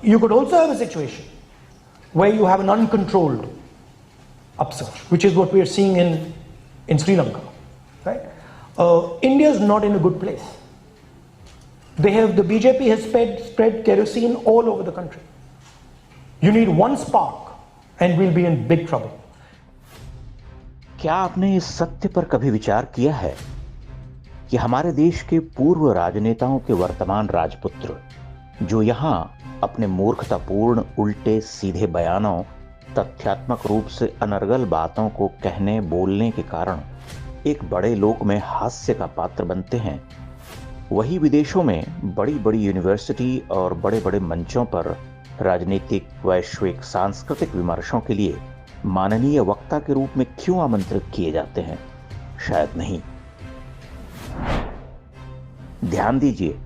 You could also have a situation where you have an uncontrolled upsurge, which is what we are seeing in Sri Lanka. Right? India is not in a good place. The BJP has spread kerosene all over the country. You need one spark and we'll be in big trouble. क्या आपने इस सत्य पर कभी विचार किया है कि हमारे देश के पूर्व राजनेताओं के वर्तमान राजपुत्र जो यहां अपने मूर्खतापूर्ण उल्टे सीधे बयानों, तथ्यात्मक रूप से अनर्गल बातों को कहने बोलने के कारण एक बड़े लोक में हास्य का पात्र बनते हैं, वही विदेशों में बड़ी बड़ी यूनिवर्सिटी और बड़े बड़े मंचों पर राजनीतिक, वैश्विक, सांस्कृतिक विमर्शों के लिए माननीय वक्ता के रूप में क्यों आमंत्रित किए जाते हैं? शायद नहीं। ध्यान दीजिए,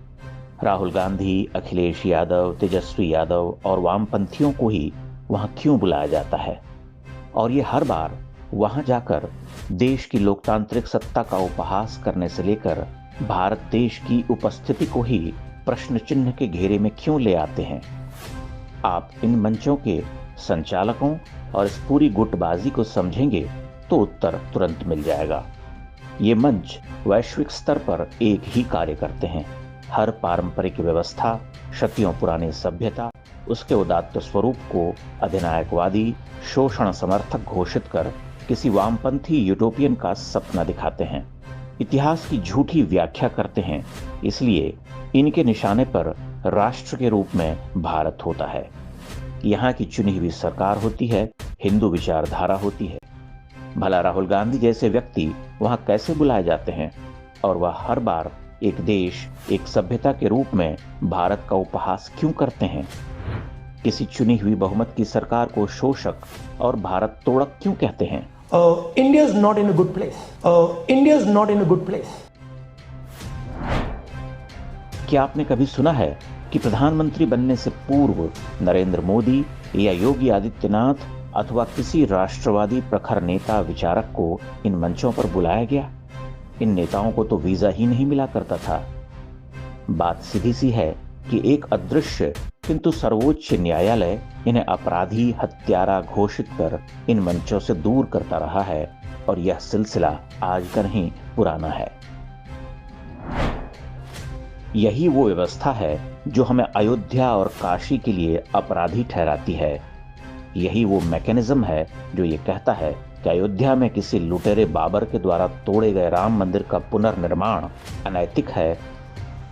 राहुल गांधी, अखिलेश यादव, तेजस्वी यादव और वामपंथियों को ही वहां क्यों बुलाया जाता है? और ये हर बार वहां जाकर देश की लोकतांत्रिक सत्ता का उपहास करने से लेकर भारत देश की उपस्थिति को ही प्रश्न चिन्ह के घेरे में क्यों ले आते हैं? आप इन मंचों के संचालकों और इस पूरी गुटबाजी को समझेंगे तो उत्तर तुरंत मिल जाएगा। ये मंच वैश्विक स्तर पर एक ही कार्य करते हैं। हर पारंपरिक व्यवस्था, शतियों पुरानी सभ्यता, उसके उदात्त स्वरूप को अधिनायकवादी, शोषण समर्थक घोषित कर किसी वामपंथी यूटोपियन का सपना दिखाते हैं। इतिहास की झूठी व्याख्या करते हैं। इसलिए इनके निशाने पर राष्ट्र के रूप में भारत होता है। यहाँ की चुनी हुई सरकार होती है, हिंदू विचारधारा होती है। भला राहुल गांधी जैसे व्यक्ति वहां कैसे बुलाए जाते हैं? और वह हर बार एक देश, एक सभ्यता के रूप में भारत का उपहास क्यों करते हैं? किसी चुनी हुई बहुमत की सरकार को शोषक और भारत तोड़क क्यों कहते हैं? India is not in a good place. India is not in a good place. क्या आपने कभी सुना है कि प्रधानमंत्री बनने से पूर्व नरेंद्र मोदी या योगी आदित्यनाथ अथवा किसी राष्ट्रवादी प्रखर नेता विचारक को इन मंचों पर बुलाया गया? इन नेताओं को तो वीजा ही नहीं मिला करता था। बात सीधी सी है कि एक अदृश्य किंतु सर्वोच्च न्यायालय इन्हें अपराधी, हत्यारा घोषित कर इन मंचों से दूर करता रहा है और यह सिलसिला आज का नहीं, पुराना है। यही वो व्यवस्था है जो हमें अयोध्या और काशी के लिए अपराधी ठहराती है। यही वो मैकेनिज्म है जो ये कहता है कि अयोध्या में किसी लुटेरे बाबर के द्वारा तोड़े गए राम मंदिर का पुनर्निर्माण अनैतिक है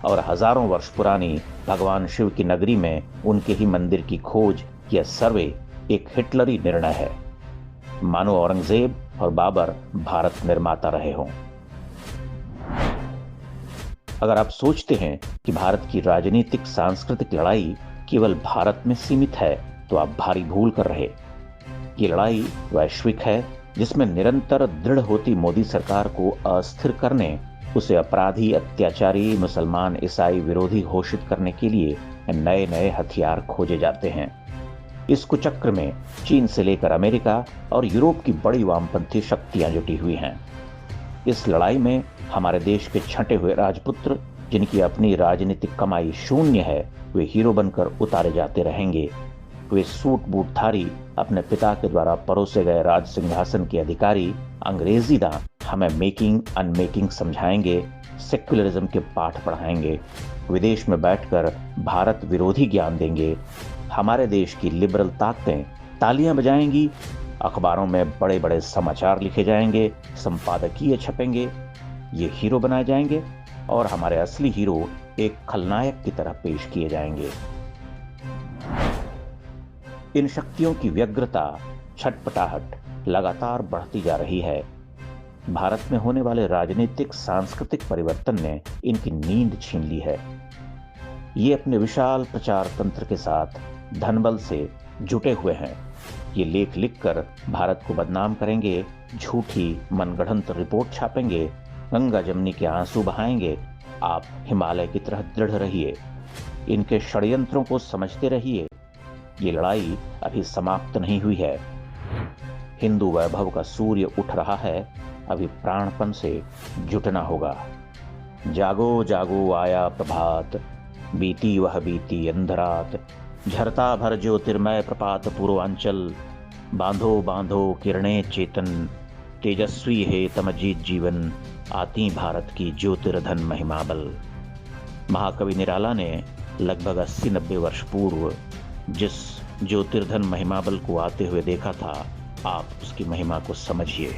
और हजारों वर्ष पुरानी भगवान शिव की नगरी में उनके ही मंदिर की खोज या सर्वे एक हिटलरी निर्णय है, मानो औरंगजेब और बाबर भारत निर्माता रहे हों। अगर आप सोचते हैं कि भारत की राजनीतिक सांस्कृतिक लड़ाई केवल भारत में सीमित है तो आप भारी भूल कर रहे। ये लड़ाई वैश्विक है, जिसमें निरंतर दृढ़ होती मोदी सरकार को अस्थिर करने, उसे अपराधी, अत्याचारी, मुसलमान, ईसाई विरोधी घोषित करने के लिए नए नए हथियार खोजे जाते हैं। इस कुचक्र में चीन से लेकर अमेरिका और यूरोप की बड़ी वामपंथी शक्तियां जुटी हुई हैं। इस लड़ाई में हमारे देश के छंटे हुए राजपुत्र, जिनकी अपनी राजनीतिक कमाई शून्य है, वे हीरो बनकर उतारे जाते रहेंगे। वे सूट बूटधारी, अपने पिता के द्वारा परोसे गए राज सिंहासन के अधिकारी, अंग्रेजी दांत हमें मेकिंग अनमेकिंग समझाएंगे, सेक्युलरिज्म के पाठ पढ़ाएंगे, विदेश में बैठकर भारत विरोधी ज्ञान देंगे। हमारे देश की लिबरल ताकतें तालियां बजाएंगी, अखबारों में बड़े बड़े समाचार लिखे जाएंगे, संपादकीय छपेंगे। ये हीरो बनाए जाएंगे और हमारे असली हीरो एक खलनायक की तरह पेश किए जाएंगे। इन शक्तियों की व्यग्रता, छटपटाहट लगातार बढ़ती जा रही है। भारत में होने वाले राजनीतिक सांस्कृतिक परिवर्तन ने इनकी नींद छीन ली है। ये अपने विशाल प्रचार तंत्र के साथ धनबल से जुटे हुए हैं। ये लेख लिखकर भारत को बदनाम करेंगे, झूठी मनगढ़ंत रिपोर्ट छापेंगे, गंगा जमुनी के आंसू बहाएंगे। आप हिमालय की तरह दृढ़ रहिए, इनके षड्यंत्रों को समझते रहिए। ये लड़ाई अभी समाप्त नहीं हुई है। हिंदू वैभव का सूर्य उठ रहा है, अभी प्राणपन से जुटना होगा। जागो जागो आया प्रभात, बीती वह बीती अंधरात, झरता भर ज्योतिर्मय प्रपात पूर्वांचल, बांधो बांधो किरणें चेतन, तेजस्वी है तमजीत जीवन, आती भारत की ज्योतिर्धन महिमाबल। महाकवि निराला ने लगभग 80-90 वर्ष पूर्व जिस ज्योतिर्धन महिमाबल को आते हुए देखा था, आप उसकी महिमा को समझिए।